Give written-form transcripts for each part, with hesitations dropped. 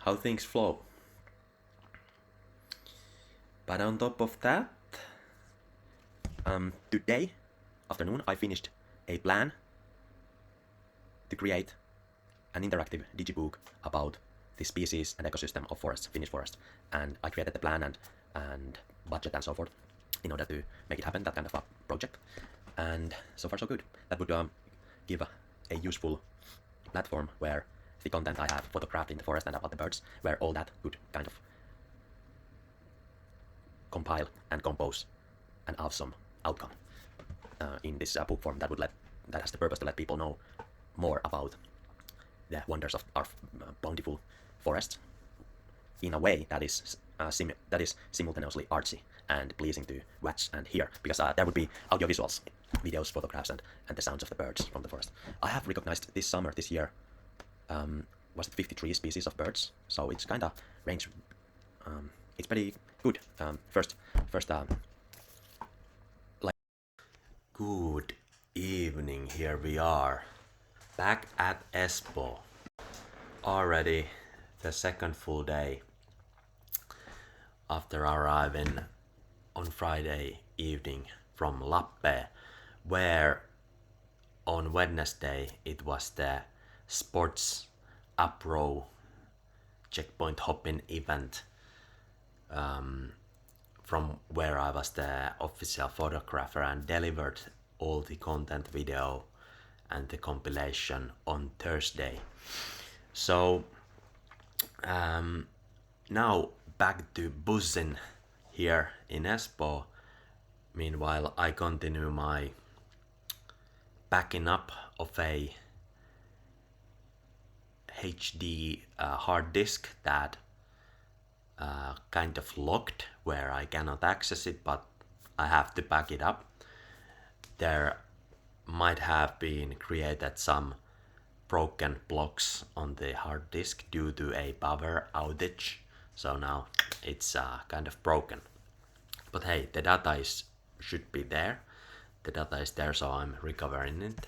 how things flow. But on top of that, today afternoon I finished a plan to create an interactive digibook about the species and ecosystem of forests, Finnish forest. And I created the plan and budget and so forth in order to make it happen, that kind of a project. And so far so good. That would give a useful platform where the content I have photographed in the forest and about the birds, where all that could kind of compile and compose an awesome outcome in this book form that has the purpose to let people know more about the wonders of our bountiful forests in a way that is simultaneously artsy and pleasing to watch and hear, because there would be audiovisuals, videos, photographs, and the sounds of the birds from the forest. I have recognized this year, was it 53 species of birds? So it's kind of range. It's pretty good. First, like. Good evening. Here we are, back at Espoo. Already the second full day after arriving on Friday evening from Lappe, where on Wednesday it was the sports upro checkpoint hopping event, from where I was the official photographer and delivered all the content, video and the compilation on Thursday. So now back to buzzing here in Espoo. Meanwhile, I continue my backing up of a HD hard disk that kind of locked, where I cannot access it, but I have to back it up. There might have been created some broken blocks on the hard disk due to a power outage, so now it's kind of broken. But hey, the data should be there. The data is there, so I'm recovering it.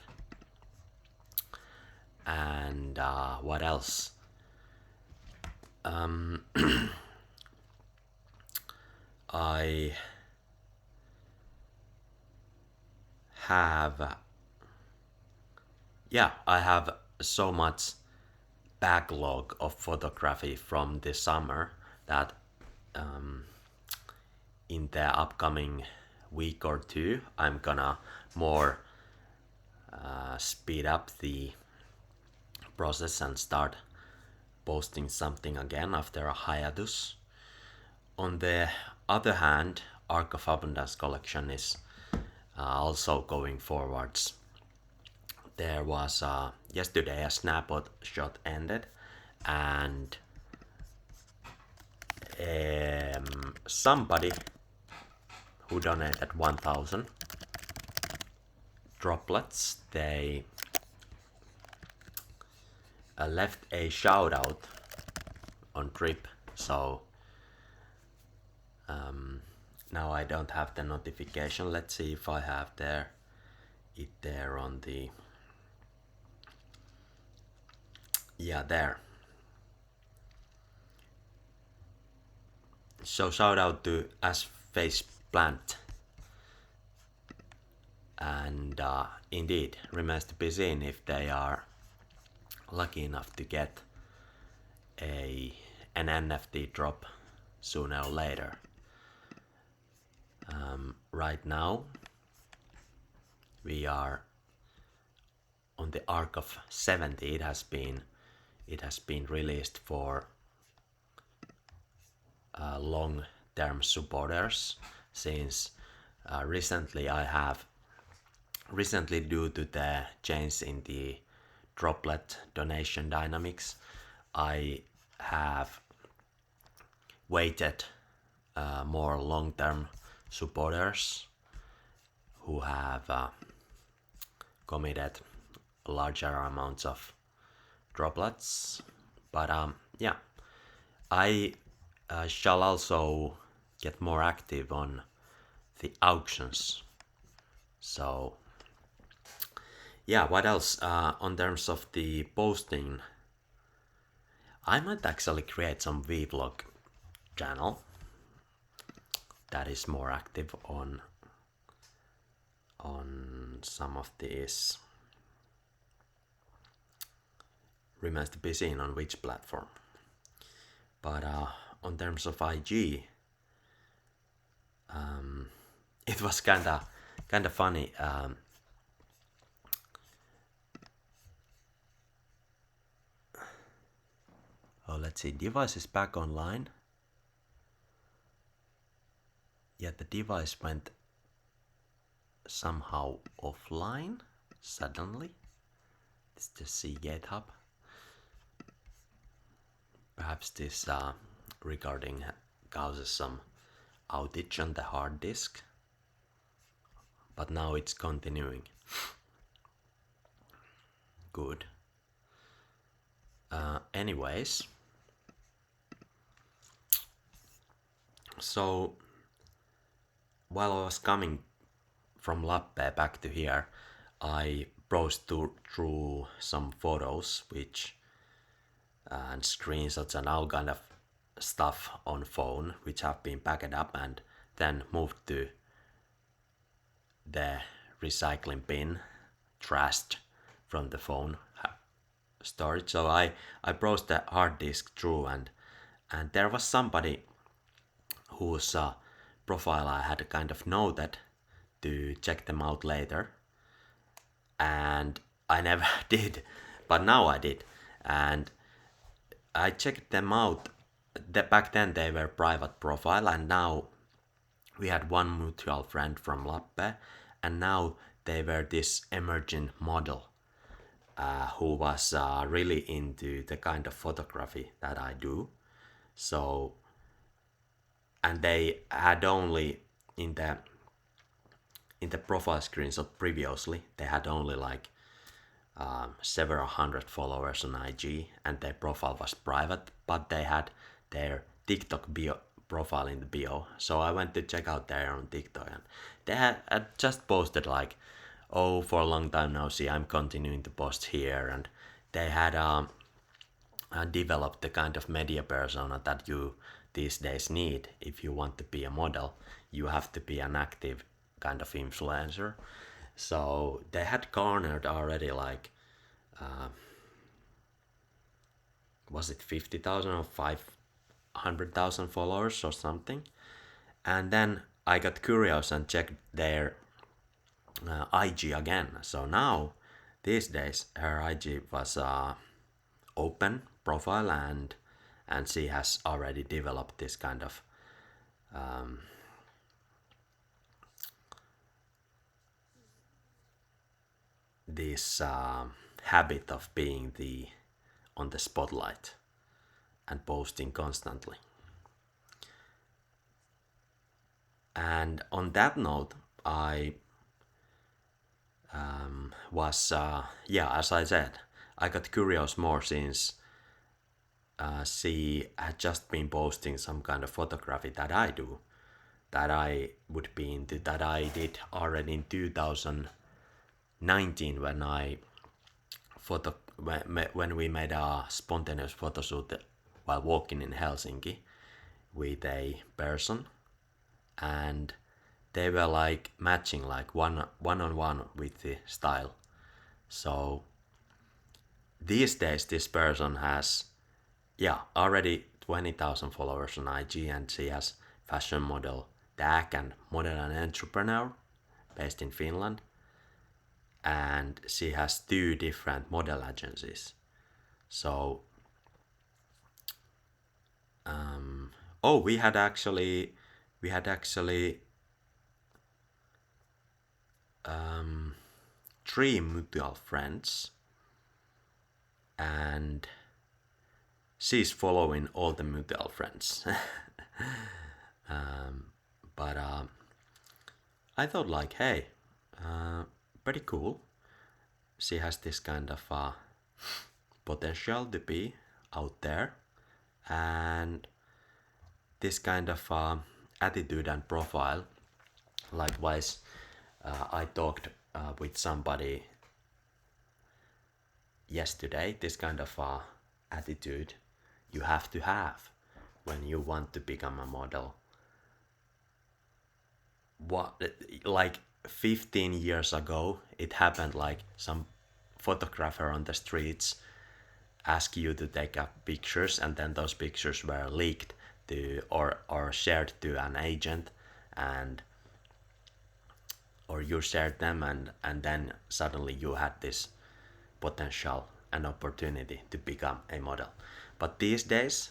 And what else? I have so much backlog of photography from the summer that in the upcoming week or two I'm gonna more speed up the process and start posting something again after a hiatus. On the other hand, Arc of Abudance collection is also going forwards. There was yesterday a snapshot ended, and somebody who donated 1,000 droplets, they left a shout out on Trip, so now I don't have the notification. Let's see if I have it there on the, yeah, there. So shout out to As Face Plant, and indeed remains to be seen if they are lucky enough to get an NFT drop sooner or later. Right now we are on the Arc of 70. It has been released for long-term supporters, since recently due to the change in the droplet donation dynamics, I have waited more long-term supporters who have committed larger amounts of droplets. But yeah, I shall also get more active on the auctions. So yeah, what else on terms of the posting? I might actually create some vlog channel that is more active on some of these. Remains to be seen on which platform. But on terms of IG, it was kinda funny. Oh, let's see. Device is back online. Yet the device went somehow offline suddenly. Let's just see GitHub. Perhaps this recording causes some outage on the hard disk. But now it's continuing. Good. Anyways, so while I was coming from Lappe back to here, I browsed through some photos, which and screenshots and all kind of stuff on phone, which have been packed up and then moved to the recycling bin, trashed from the phone storage. So I browsed the hard disk through, and there was somebody whose profile I had kind of noted to check them out later, and I never did, but now I did, and I checked them out. Back then they were private profile, and now we had one mutual friend from Lappe, and now they were this emerging model who was really into the kind of photography that I do. So, and they had only in the profile screenshot previously, they had only like several hundred followers on IG, and their profile was private, but they had their TikTok bio profile in the bio. So I went to check out their on TikTok, and they had just posted like, oh, for a long time now, see, I'm continuing to post here, and they had developed the kind of media persona that you these days need if you want to be a model. You have to be an active kind of influencer. So they had garnered already like, was it 50,000 or 500,000 followers or something? And then I got curious and checked their IG again. So now, these days, her IG was open profile, and she has already developed this kind of this habit of being on the spotlight and posting constantly. And on that note, I was as I said, I got curious more since she had just been posting some kind of photography that I do, that I would be into, that I did already in 2019 when when we made a spontaneous photo shoot while walking in Helsinki with a person, and they were like matching like one on one with the style. So these days this person has already 20,000 followers on IG, and she has fashion model tag and model and entrepreneur based in Finland, and she has 2 different model agencies. So we had actually 3 mutual friends, and she's following all the mutual friends. But I thought like, hey, pretty cool. She has this kind of potential to be out there, and this kind of attitude and profile. Likewise, I talked with somebody yesterday, this kind of attitude you have to have when you want to become a model. What, like 15 years ago, it happened like some photographer on the streets ask you to take up pictures, and then those pictures were leaked to or shared to an agent, and or you shared them, and then suddenly you had this potential and opportunity to become a model. But these days,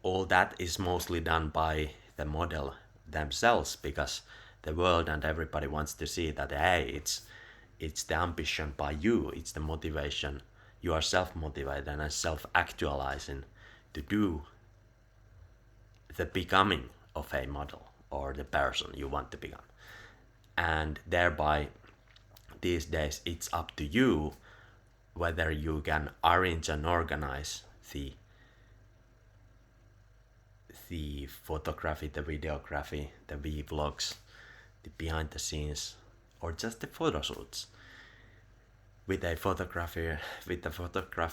all that is mostly done by the model themselves, because the world and everybody wants to see that, hey, it's the ambition by you, it's the motivation, you are self-motivated and self-actualizing to do the becoming of a model or the person you want to become. And thereby, these days, it's up to you whether you can arrange and organize the photography, the videography, the vlogs, the behind the scenes, or just the photo shoots with a photographer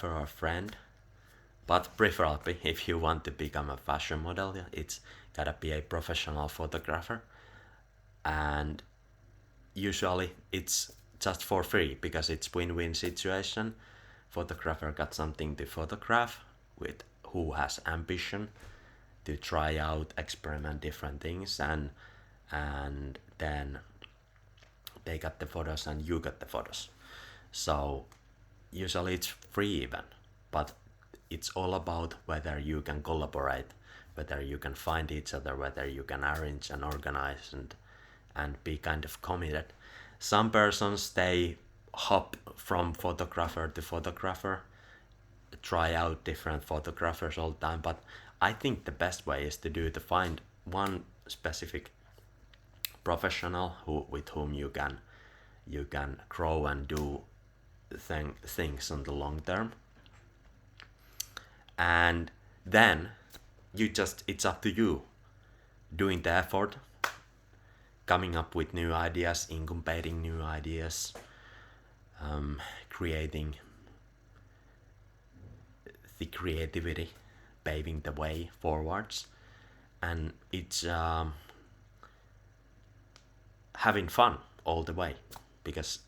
or friend. But preferably, if you want to become a fashion model, it's gotta be a professional photographer. And usually it's just for free, because it's win-win situation. Photographer got something to photograph with, who has ambition to try out, experiment different things, and then they got the photos and you got the photos. So usually it's free even, but it's all about whether you can collaborate, whether you can find each other, whether you can arrange and organize and be kind of committed. Some persons, they hop from photographer to photographer, try out different photographers all the time, but I think the best way is to find one specific professional with whom you can grow and do things on the long term. And then it's up to you doing the effort, coming up with new ideas, incubating new ideas, creating the creativity, paving the way forwards. And it's having fun all the way, because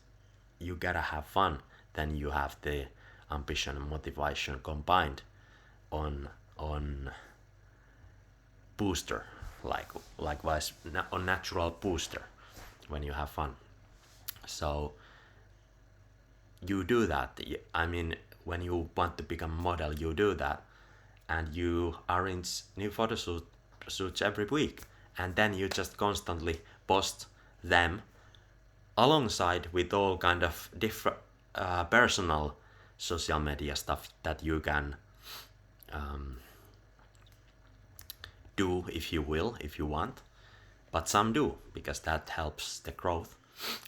you gotta have fun, then you have the ambition and motivation combined on booster, likewise on natural booster when you have fun. So you do that. I mean, when you want to become a model, you do that, and you arrange new photo shoots every week, and then you just constantly post them alongside with all kind of different personal social media stuff that you can do, if you want. But some do, because that helps the growth.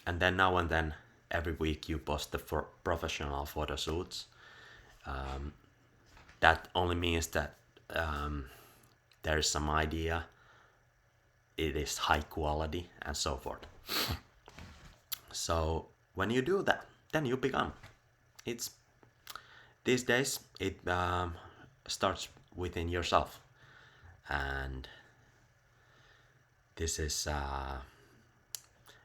And then now and then, every week you post the professional photo shoots. That only means that there is some idea, it is high quality, and so forth. So when you do that, then you become. It's these days it starts within yourself, and this is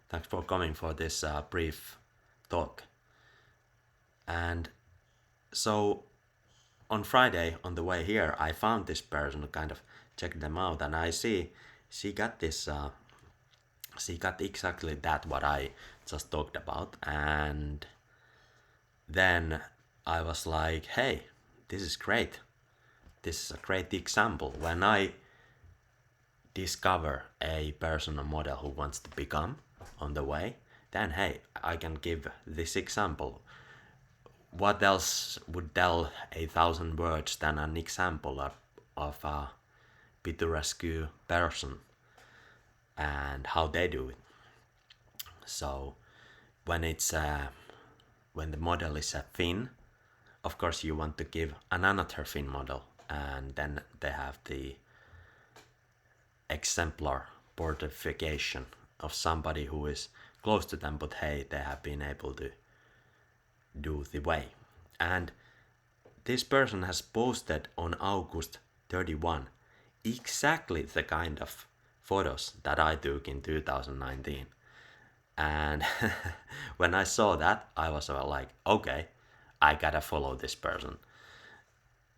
thanks for coming for this brief talk. And so on Friday on the way here, I found this person, kind of checked them out, and I see she got this. She got exactly that what I just talked about, and then I was like, hey, this is great. This is a great example. When I discover a personal model who wants to become on the way, then hey, I can give this example. What else would tell 1,000 words than an example of a picturesque person and how they do it? So when it's when the model is a Finn, of course you want to give another Finn model, and then they have the exemplar portrait of somebody who is close to them, but hey, they have been able to do the way. And this person has posted on August 31 exactly the kind of photos that I took in 2019. And when I saw that, I was like, okay, I gotta follow this person.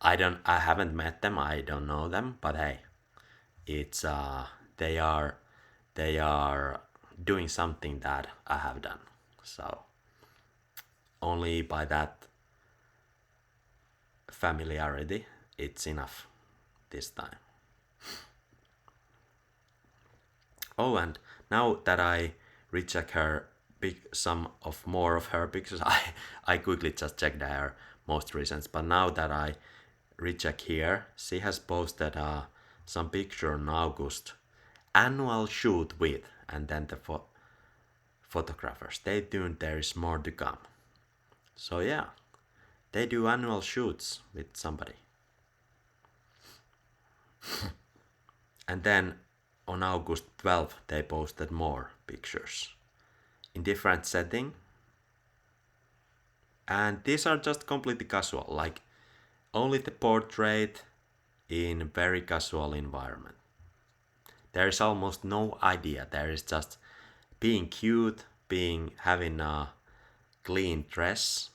I haven't met them, I don't know them, but hey, it's they are doing something that I have done. So only by that familiarity, it's enough this time. Oh, and now that I recheck her some of more of her pictures, I quickly just checked her most recent. But now that I recheck here, she has posted some picture in August, annual shoot with, and then the photographer. Stay tuned, there is more to come. So yeah, they do annual shoots with somebody. And then on August 12th, they posted more pictures in different setting. And these are just completely casual, like only the portrait in very casual environment. There is almost no idea. There is just being cute, having a clean dress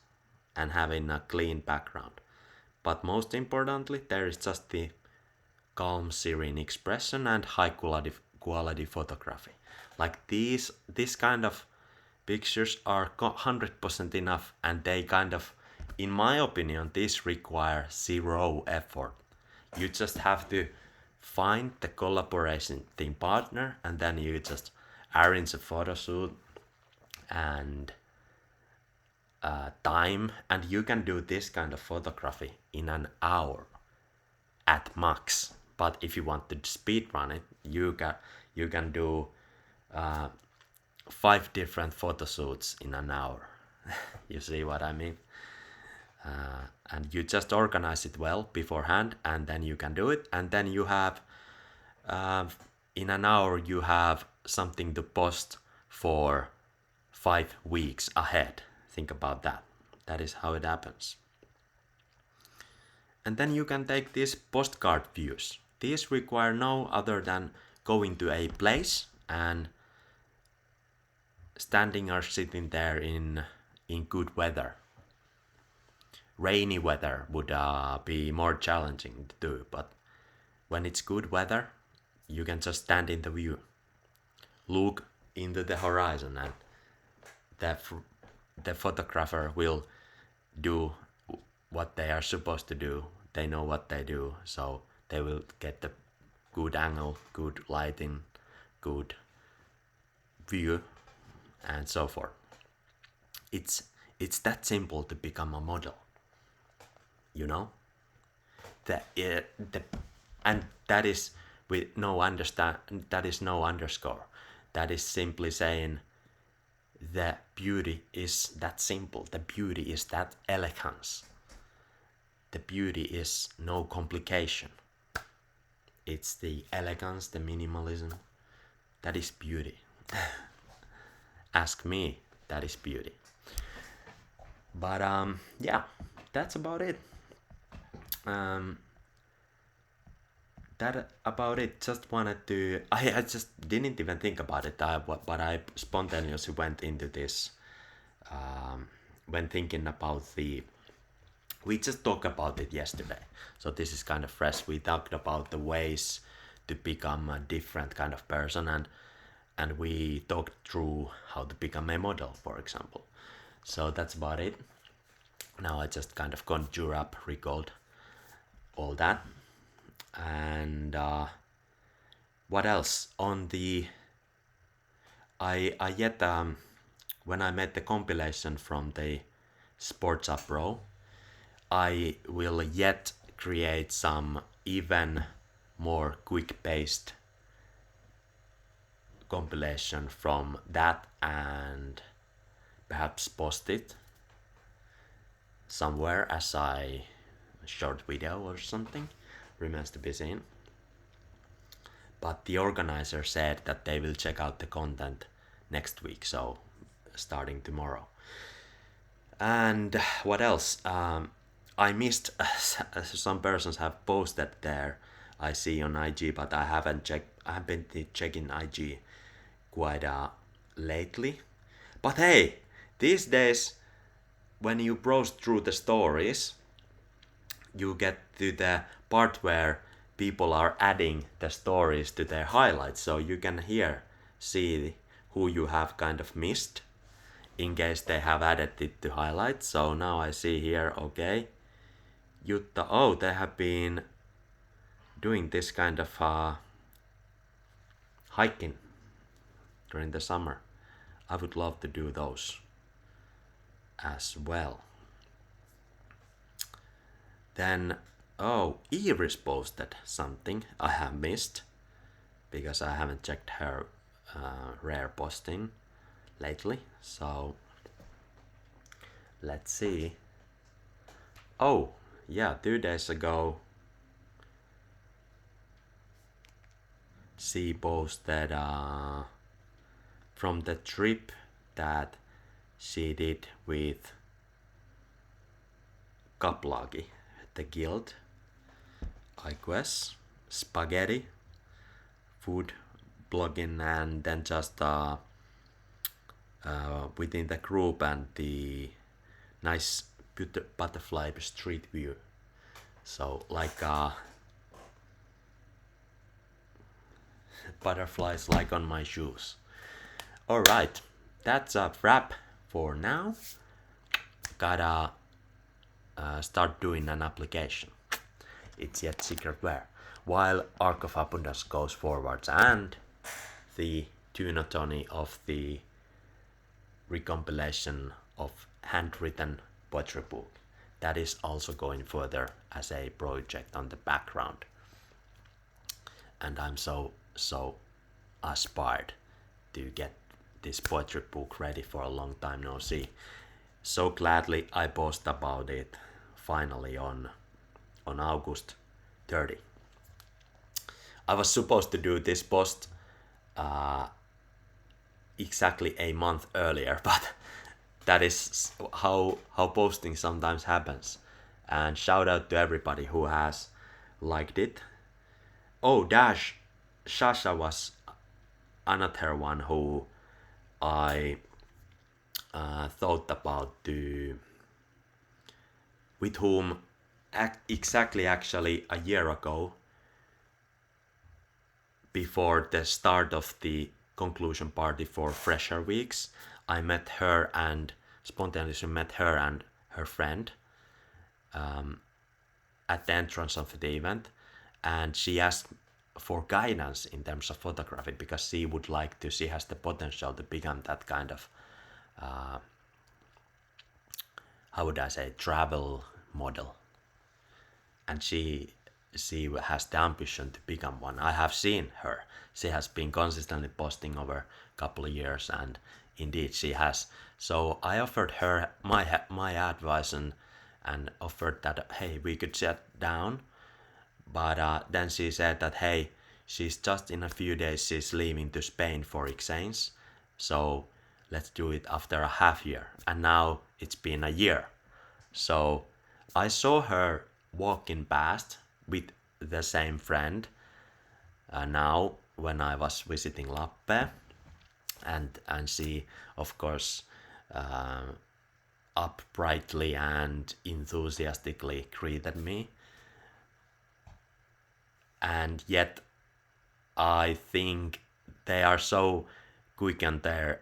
and having a clean background. But most importantly, there is just the calm, serene expression and high quality photography. Like this kind of pictures are 100% enough, and they kind of, in my opinion, these require zero effort. You just have to find the collaboration team partner, and then you just arrange a photo shoot and time, and you can do this kind of photography in an hour at max. But if you want to speed run it, you can do 5 different photo shoots in an hour. You see what I mean? And you just organize it well beforehand, and then you can do it, and then you have in an hour you have something to post for 5 weeks ahead. Think about that. That is how it happens. And then you can take these postcard views. These require no other than going to a place and standing or sitting there in good weather. Rainy weather would be more challenging to do, but when it's good weather, you can just stand in the view, look into the horizon, and the photographer will do what they are supposed to do. They know what they do, so they will get the good angle, good lighting, good view, and so forth. It's that simple to become a model, you know. And that is with no that is no underscore. That is simply saying the beauty is that simple. The beauty is that elegance. The beauty is no complication. It's the elegance, the minimalism. That is beauty. Ask me, that is beauty. But yeah, that's about it. That about it. Just wanted to. I just didn't even think about it. But I spontaneously went into this when thinking about the. We just talked about it yesterday, so this is kind of fresh. We talked about the ways to become a different kind of person, and we talked through how to become a model, for example. So that's about it. Now I just kind of conjure up, recalled all that. And what else on the I yet when I made the compilation from the Sports Up Pro, I will yet create some even more quick paced compilation from that, and perhaps post it somewhere as a short video or something. Remains to be seen. But the organizer said that they will check out the content next week, so starting tomorrow. And what else? I missed some persons have posted there. I see on IG, but I haven't checked. I have been checking IG quite lately. But hey, these days when you browse through the stories, you get to the part where people are adding the stories to their highlights, so you can here see who you have kind of missed in case they have added it to highlights. So now I see here, okay, Jutta, oh, they have been doing this kind of hiking during the summer. I would love to do those as well. Then, oh, Iris posted something I have missed because I haven't checked her rare posting lately. So, let's see. Oh, yeah, 2 days ago she posted from the trip that she did with Kaplagi, the guild, I guess, spaghetti, food blogging, and then just within the group and the nice butterfly street view. So like butterflies like on my shoes. Alright, that's a wrap for now. Gotta start doing an application. It's yet secret where. While Arc of Abundance goes forwards and the tunatony of the recompilation of handwritten poetry book, that is also going further as a project on the background. And I'm so aspired to get this poetry book ready for a long time no see. So gladly I post about it finally on August 30. I was supposed to do this post exactly a month earlier, but that is how posting sometimes happens. And shout out to everybody who has liked it. Oh, Dash Shasha was another one who I thought about with whom exactly actually a year ago, before the start of the conclusion party for Fresher Weeks, I met her and spontaneously met her and her friend at the entrance of the event, and she asked for guidance in terms of photography because she would like to, she has the potential to become that kind of how would I say, travel model, and she has the ambition to become one. I have seen her. She has been consistently posting over a couple of years, and indeed she has. So I offered her my advice and offered that, hey, we could sit down. But then she said that, hey, she's just in a few days, she's leaving to Spain for exchange. So let's do it after a half year. And now it's been a year. So I saw her walking past with the same friend now when I was visiting Lappe, and she of course uprightly and enthusiastically greeted me, and yet I think they are so quick on their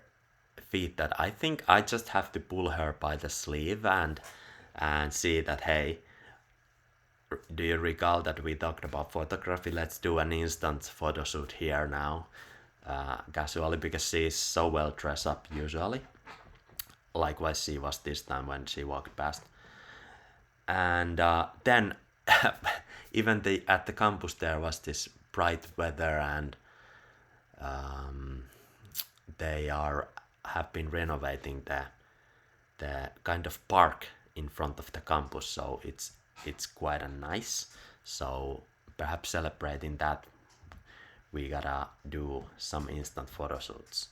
feet that I think I just have to pull her by the sleeve and see that, hey, do you recall that we talked about photography? Let's do an instant photo shoot here now, casually, because she's so well dressed up usually. Likewise she was this time when she walked past. And then even at the campus there was this bright weather, and they have been renovating the kind of park in front of the campus, so it's quite a nice. So perhaps celebrating that, we gotta do some instant photo shoots,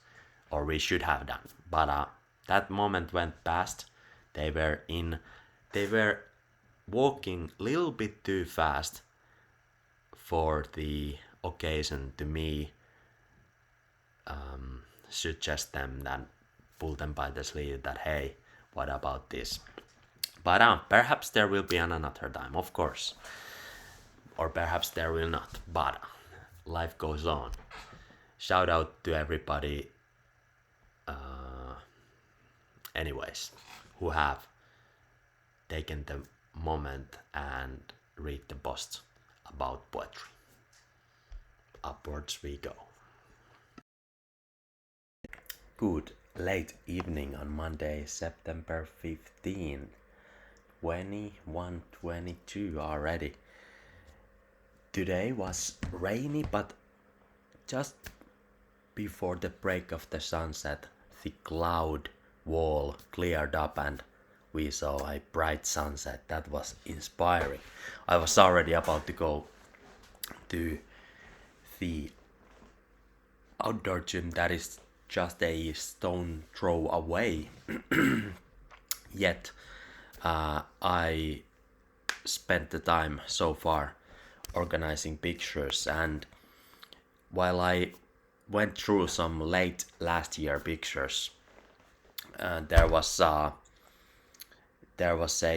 or we should have done. But that moment went past. They were walking a little bit too fast for the occasion to me, suggest them then pull them by the sleeve that hey, what about this? But perhaps there will be another time, of course, or perhaps there will not. But life goes on. Shout out to everybody, anyways, who have taken the moment and read the posts about poetry. Upwards we go. Good late evening on Monday, September 15th, 21:22 already. Today was rainy, but just before the break of the sunset, the cloud wall cleared up and we saw a bright sunset. That was inspiring. I was already about to go to the outdoor gym that is just a stone throw away. Yet I spent the time so far organizing pictures, and while I went through some late last year pictures, there was a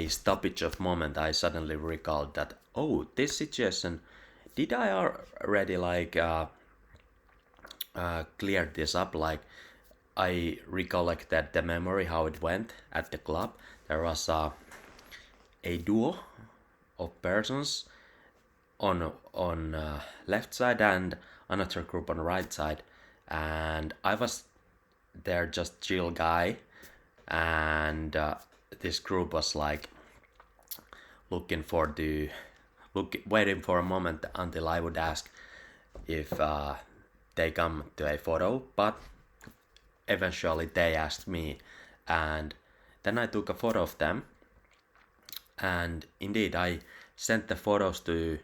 stoppage of moment. I suddenly recalled that, oh, this situation, did I already cleared this up? Like, I recollected the memory how it went at the club. There was a duo of persons on left side and another group on the right side, and I was there just chill guy, and this group was like waiting for a moment until I would ask if they come to a photo, but eventually they asked me, and then I took a photo of them, and indeed I sent the photos to,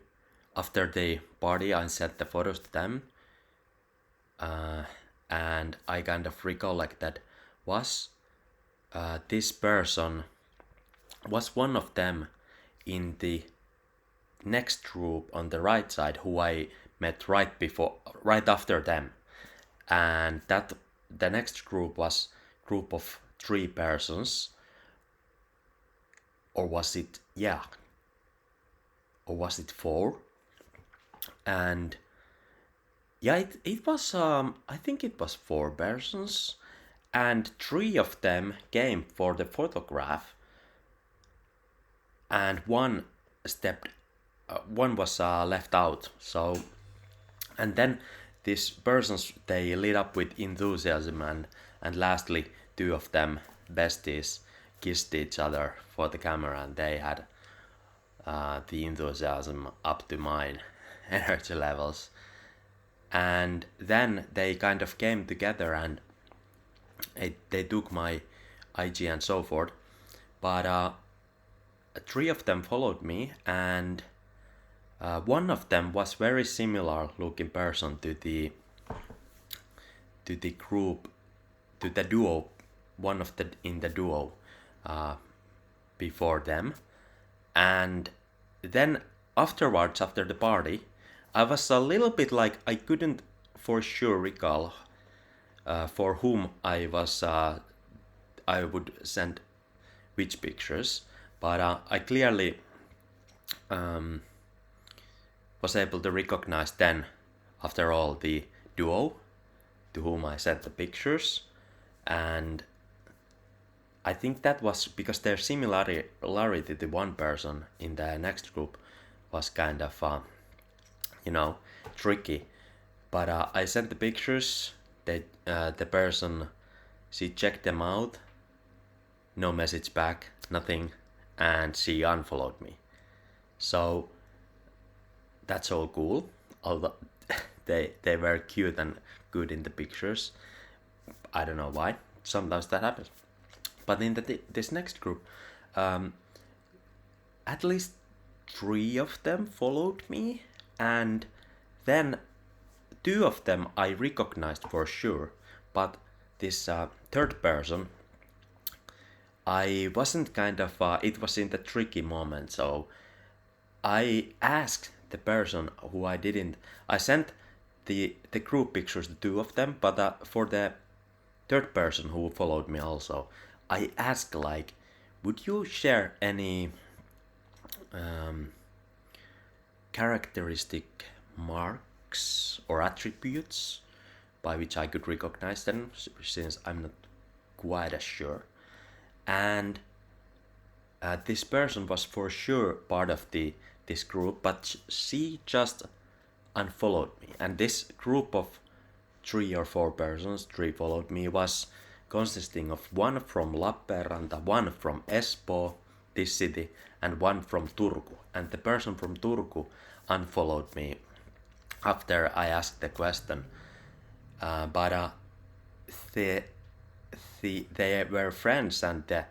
after the party I sent the photos to them, and I kind of recollect that was this person was one of them in the next group on the right side who I met right after them, and that the next group was group of 3 persons, or was it 4? And yeah, it was I think it was 4 persons, and 3 of them came for the photograph, and one was left out. So, and then these persons, they lit up with enthusiasm, and lastly 2 of them, besties, kissed each other for the camera, and they had the enthusiasm up to mine energy levels. And then they kind of came together and they took my IG and so forth, but 3 of them followed me, and one of them was very similar looking person to the group, to the duo, one of the in the duo before them. And then afterwards, after the party, I was a little bit like, I couldn't for sure recall for whom I would send which pictures, but I clearly was able to recognize then, after all, the duo to whom I sent the pictures, and I think that was because their similarity to one person in the next group was kind of tricky. But I sent the pictures. The person, she checked them out, no message back, nothing, and she unfollowed me. So that's all cool, although they were cute and good in the pictures. I don't know why, sometimes that happens. But in this next group, at least 3 of them followed me, and then 2 of them I recognized for sure, but this third person, I wasn't kind of, it was in the tricky moment, so I asked the person who I sent the group pictures, the two of them, but for the third person who followed me also, I asked like, would you share any characteristic marks or attributes by which I could recognize them, since I'm not quite as sure. And this person was for sure part of this group, but she just unfollowed me. And this group of 3 or 4 persons, 3 followed me, was consisting of one from Lappeenranta, one from Espoo, this city, and one from Turku. And the person from Turku unfollowed me after I asked the question. But they were friends, and the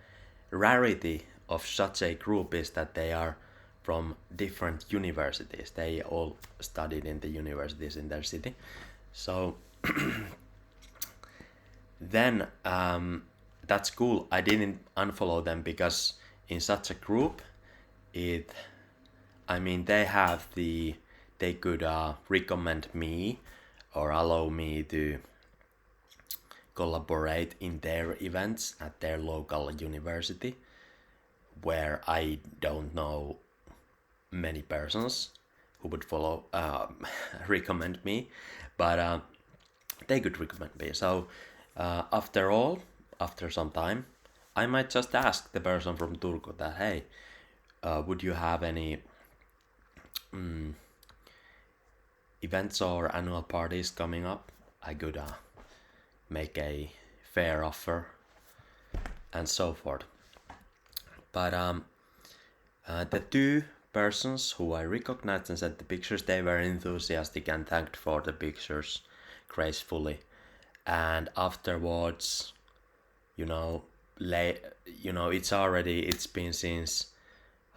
rarity of such a group is that they are from different universities. They all studied in the universities in their city. So then that's cool. I didn't unfollow them because in such a group, they could recommend me or allow me to collaborate in their events at their local university, where I don't know many persons who would follow recommend me, but they could recommend me. So after some time, I might just ask the person from Turku that, hey, would you have any events or annual parties coming up? I could make a fair offer and so forth. But the 2 persons who I recognized and sent the pictures, they were enthusiastic and thanked for the pictures gracefully. And afterwards, it's been since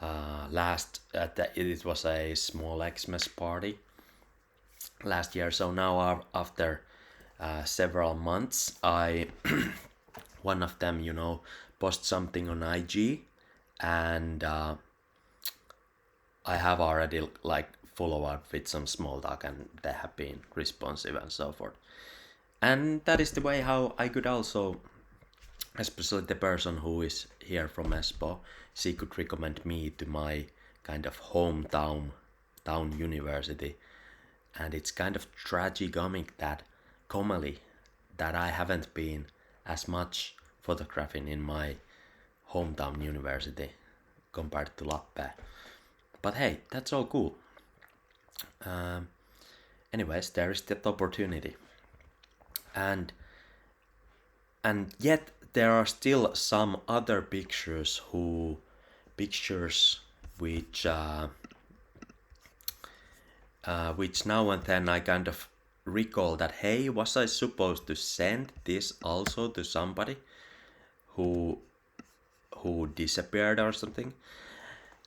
it was a small Xmas party last year. So now after several months, I one of them, post something on IG, and I have already like follow up with some small talk, and they have been responsive and so forth. And that is the way how I could also, especially the person who is here from Espoo, she could recommend me to my kind of hometown university. And it's kind of tragicomic that comedy that I haven't been as much photographing in my hometown university compared to Lappe. But hey, that's all cool. Anyways, there is that opportunity. And yet there are still some other pictures which now and then I kind of recall that, hey, was I supposed to send this also to somebody who disappeared or something?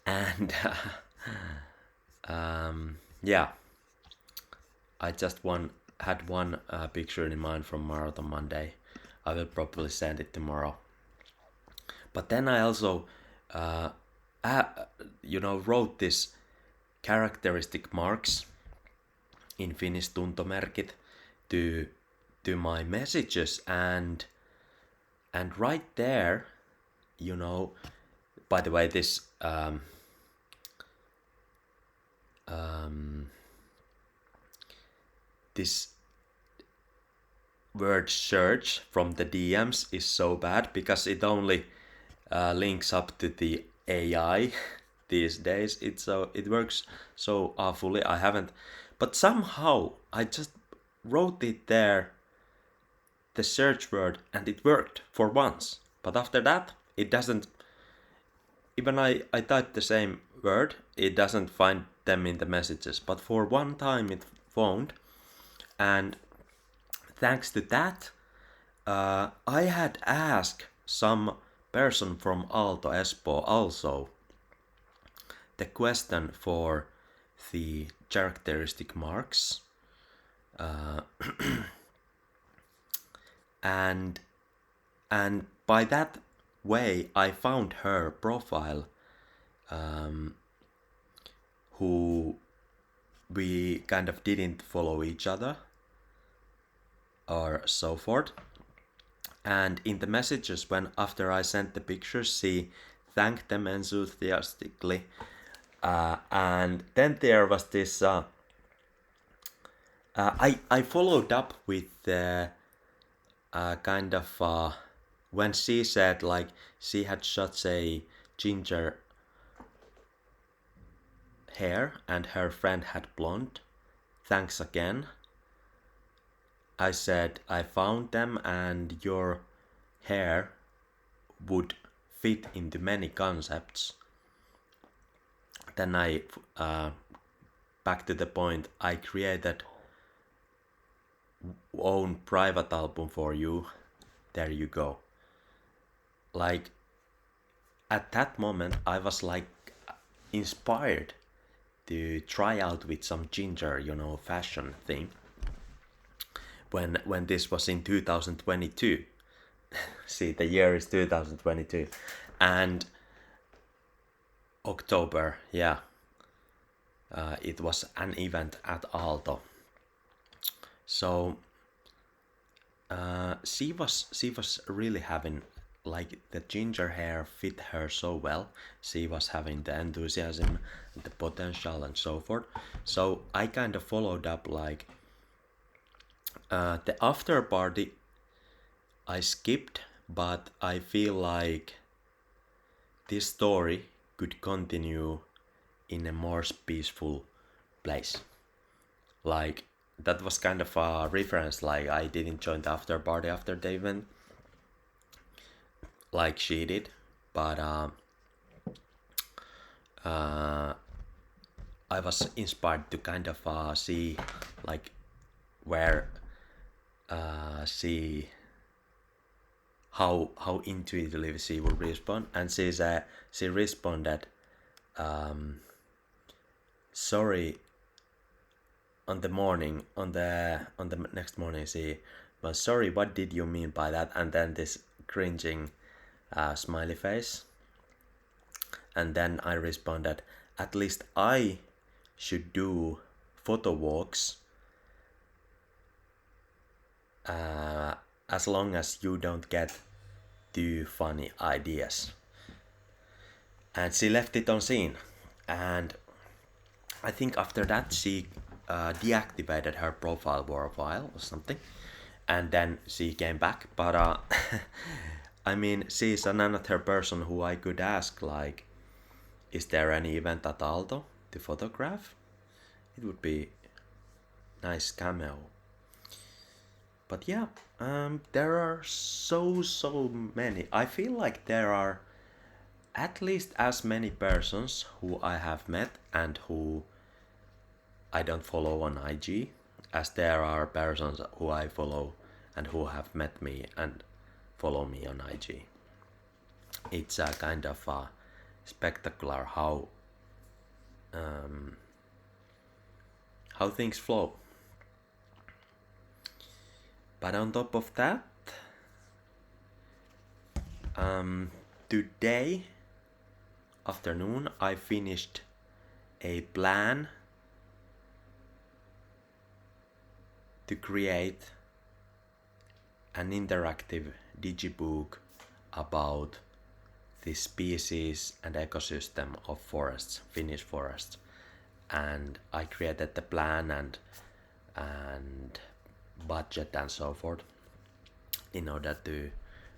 And yeah, I just had one picture in mind from Marathon Monday. I will probably send it tomorrow. But then I also wrote this characteristic marks in Finnish tuntomerkit to my messages, and right there, by the way, this this word search from the DMs is so bad because it only links up to the AI these days. It works so awfully. I haven't, but somehow I just wrote it there, the search word, and it worked for once. But after that, it doesn't. Even I type the same word, it doesn't find them in the messages. But for one time it found, and thanks to that, I had asked some person from Aalto Espoo also the question for the characteristic marks, and by that way I found her profile, who we kind of didn't follow each other or so forth. And in the messages, when after I sent the pictures, she thanked them enthusiastically. And then there was this. I followed up with kind of when she said like she had such a ginger hair and her friend had blonde. Thanks again. I said I found them and your hair would fit into many concepts. Then I, back to the point, I created own private album for you. There you go. Like at that moment I was like inspired to try out with some ginger, fashion thing. When this was in 2022. See, the year is 2022. And October, yeah. It was an event at Aalto. So she was really having like the ginger hair fit her so well. She was having the enthusiasm, the potential, and so forth. So I kind of followed up like the after party. I skipped, but I feel like this story could continue in a more peaceful place. Like that was kind of a reference. Like I didn't join the after party after the event, like she did, but I was inspired to kind of see like where she how intuitively she would respond, and she responded, sorry. On the next morning, she was sorry. What did you mean by that? And then this cringing smiley face. And then I responded, at least I should do photo walks as long as you don't get too funny ideas. And she left it on scene. And I think after that she deactivated her profile for a while or something. And then she came back. But I mean, she's another person who I could ask, like, is there any event at Aalto to photograph? It would be nice cameo. But yeah, there are so many. I feel like there are at least as many persons who I have met and who I don't follow on IG as there are persons who I follow and who have met me and follow me on IG. It's a kind of spectacular how things flow. But on top of that, today afternoon I finished a plan to create an interactive digibook about the species and ecosystem of forests, Finnish forests. And I created the plan and budget and so forth in order to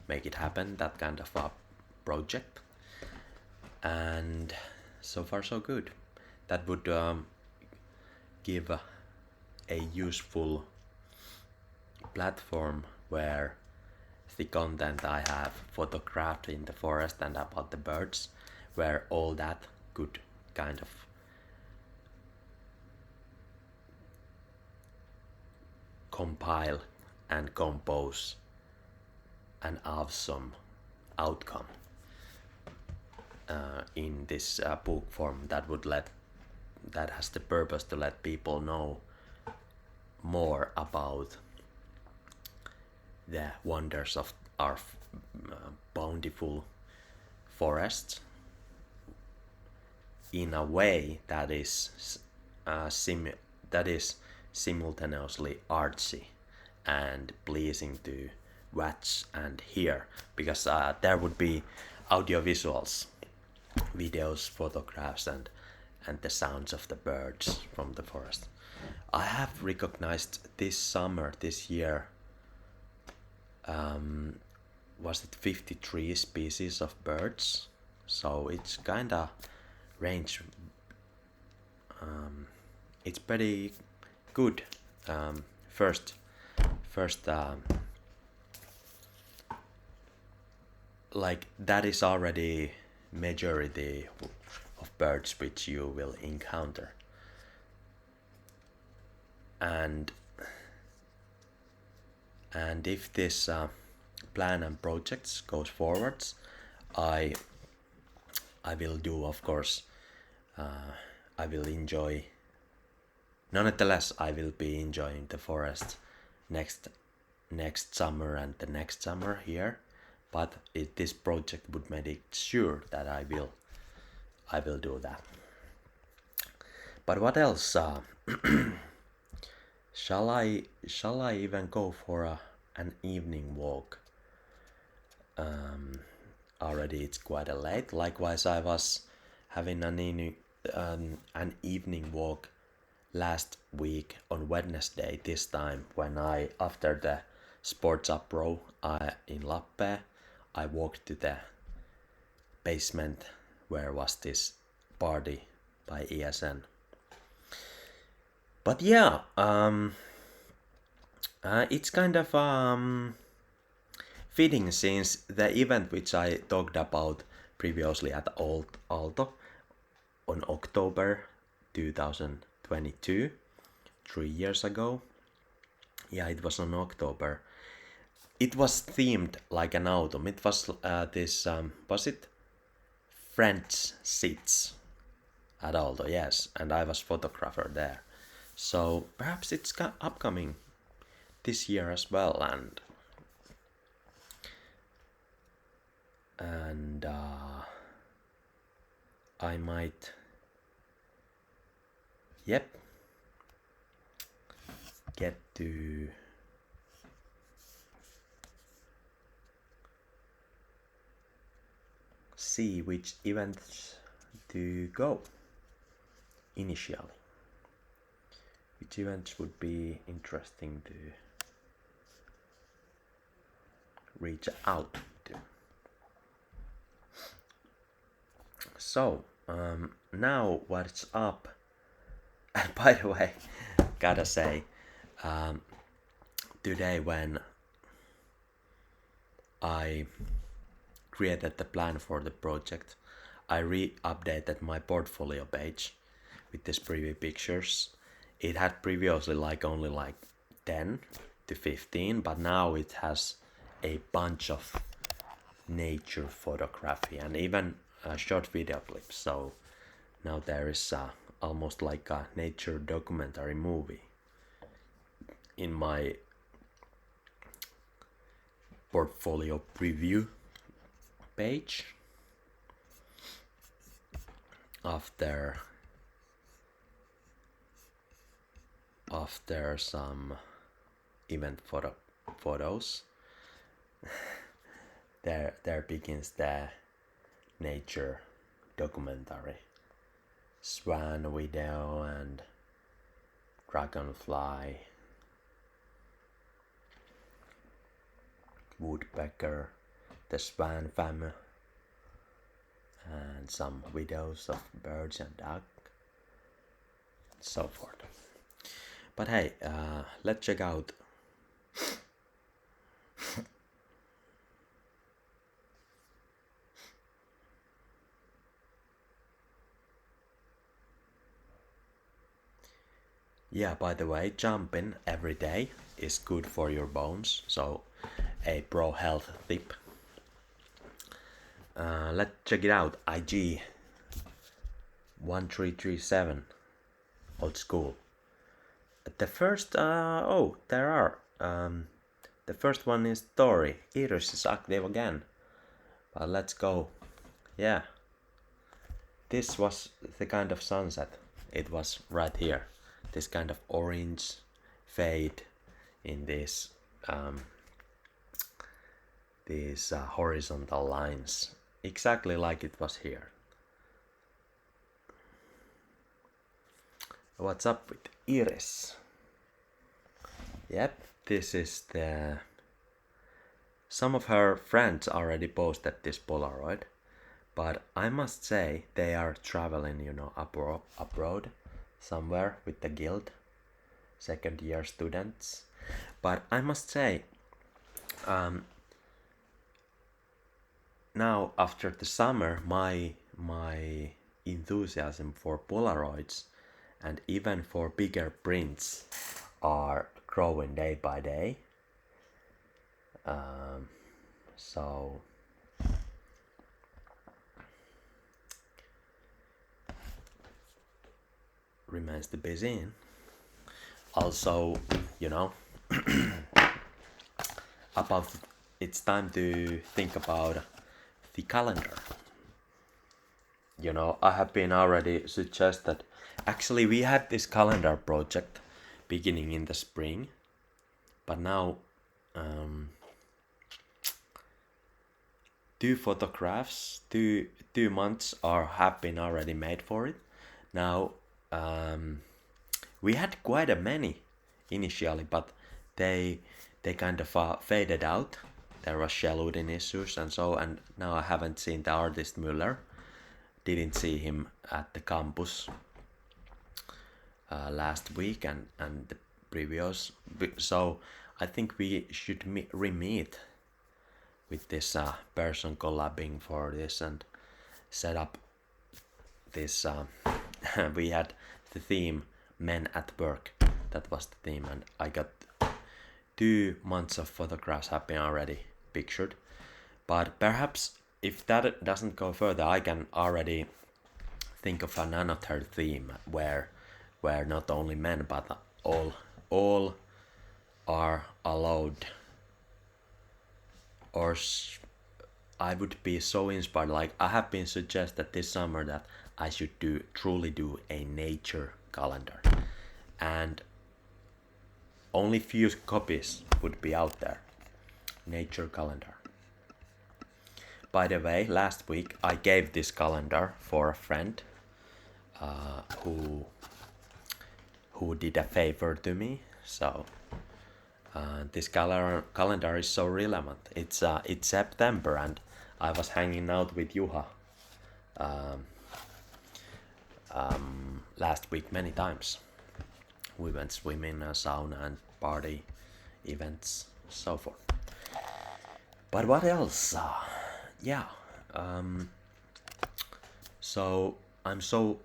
make it happen, that kind of a project. And so far so good. That would give a useful platform where the content I have photographed in the forest and about the birds, where all that could kind of compile and compose an awesome outcome in this book form that has the purpose to let people know more about the wonders of our bountiful forest in a way that is that is simultaneously artsy and pleasing to watch and hear, because there would be audiovisuals, videos, photographs, and the sounds of the birds from the forest. I have recognized this summer, this year, was it 53 species of birds? So it's kinda range. It's pretty good. First, like that is already majority of birds which you will encounter, and if this plan and projects goes forwards, I will do, of course. I will enjoy. Nonetheless, I will be enjoying the forest next summer and the next summer here, but this project would make it sure that I will do that. But what else? Shall I even go for an evening walk? Already it's quite a late. Likewise, I was having an evening walk last week on Wednesday. This time, when I, after the sports upro in Lappe, I walked to the basement where was this party by ESN. But yeah, it's kind of fitting, since the event which I talked about previously at Old Aalto on October 2022, 3 years ago. Yeah, it was on October. It was themed like an autumn. It was was it French seats at Aalto? Yes, and I was photographer there. So perhaps it's upcoming this year as well, and I might, get to see which events to go initially. Which events would be interesting to reach out to. So, now what's up? And by the way, gotta say, today when I created the plan for the project, I re-updated my portfolio page with these preview pictures. It had previously only 10 to 15, but now it has a bunch of nature photography and even short video clips. So now there is almost like a nature documentary movie in my portfolio preview page. After some event photos, there begins the nature documentary. Swan video and dragonfly, woodpecker, the swan family, and some videos of birds and duck, so forth. But hey, let's check out yeah, by the way, jumping every day is good for your bones, so a pro health tip. Let's check it out. IG 1337, old school. The first, there are. The first one is Tori. Iris is active again. But let's go yeah, this was the kind of sunset. It was right here. This kind of orange fade in this these horizontal lines, exactly like it was here. What's up with Iris? Yep, this is the... Some of her friends already posted this Polaroid, but I must say they are traveling, you know, abroad somewhere with the guild, second year students. But I must say, now after the summer, my enthusiasm for Polaroids and even for bigger prints are growing day by day. So remains to be seen. Also, you know, about it's time to think about the calendar. You know, I have been already suggested. Actually, we had this calendar project beginning in the spring, but now two photographs, two months have been already made for it. Now we had quite a many initially, but they kind of faded out. There was shelluding issues and so, and now I haven't seen the artist Müller. Didn't see him at the campus last week and the previous. So I think we should re-meet with this person collabing for this and set up this. We had the theme Men at Work. That was the theme, and I got 2 months of photographs have been already pictured. But perhaps if that doesn't go further, I can already think of another theme where not only men but all are allowed. Or I would be so inspired. Like I have been suggested this summer that I should truly do a nature calendar, and only few copies would be out there. Nature calendar. By the way, last week I gave this calendar for a friend who did a favor to me. So this calendar is so relevant. It's September, and I was hanging out with Juha last week many times. We went swimming, sauna, and party events, so forth. But what else? Yeah. So I'm so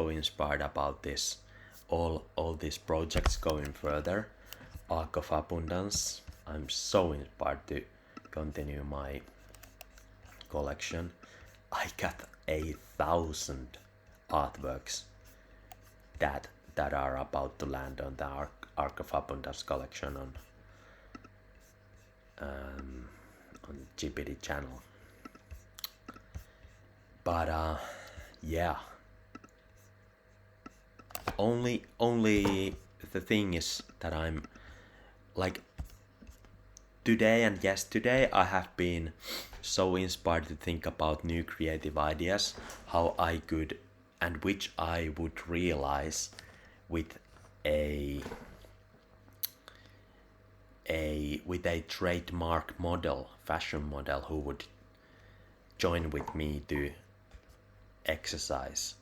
inspired about this. All these projects going further. Arc of Abundance. I'm so inspired to continue my collection. I got 1,000 artworks that are about to land on the Arc of Abundance collection on GPT channel. But yeah. Only the thing is that I'm like today and yesterday I have been so inspired to think about new creative ideas, how I could and which I would realize with a trademark model, fashion model, who would join with me to exercise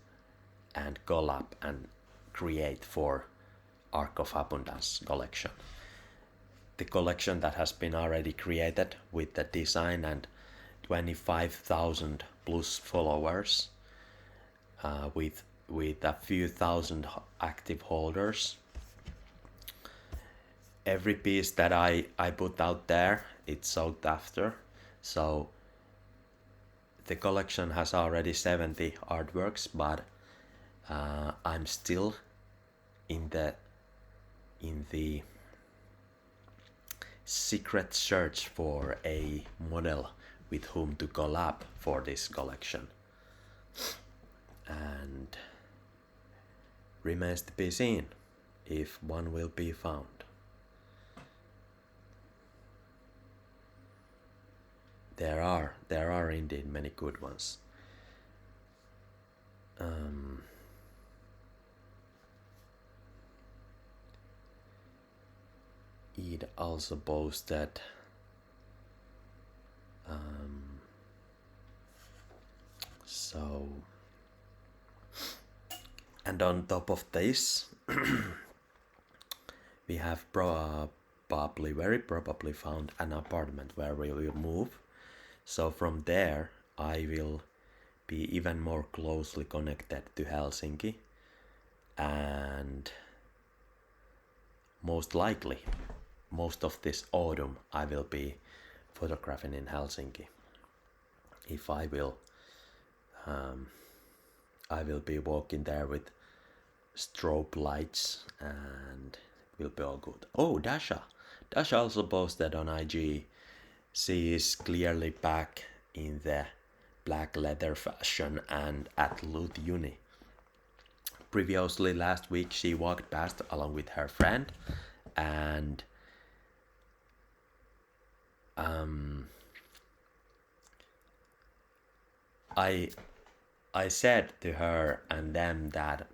and collab and create for Arc of Abundance collection. The collection that has been already created with the design and 25,000 plus followers, with a few thousand active holders. Every piece that I put out there, it's sought after. So the collection has already 70 artworks, but I'm still in the secret search for a model with whom to collab for this collection. And remains to be seen if one will be found. There are indeed many good ones. It also posted and on top of this we have very probably found an apartment where we will move. So from there I will be even more closely connected to Helsinki, and most likely most of this autumn I will be photographing in Helsinki. If I will be walking there with strobe lights, and it will be all good. Oh, Dasha also posted on IG. She is clearly back in the black leather fashion and at Lut Uni. Previously last week she walked past along with her friend, and I said to her and them that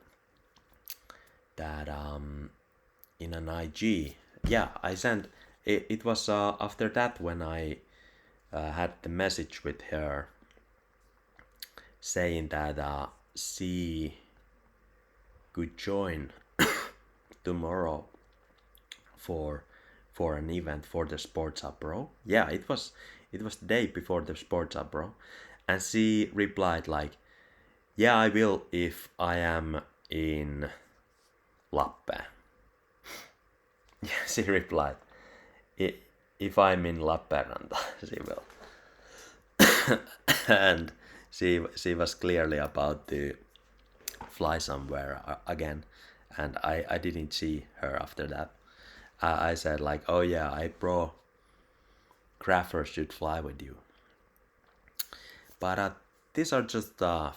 in an IG, yeah, I sent it. It was after that when I had the message with her saying that she could join tomorrow for an event for the Sports Hub Pro. Yeah, it was the day before the Sports Hub Pro, and she replied like, yeah, I will if I am in Lappeenranta. Yeah, she replied, if I'm in Lappeenranta, she will. And she was clearly about to fly somewhere again, and I didn't see her after that. I said like, oh yeah, I pro Crafter should fly with you. But these are just a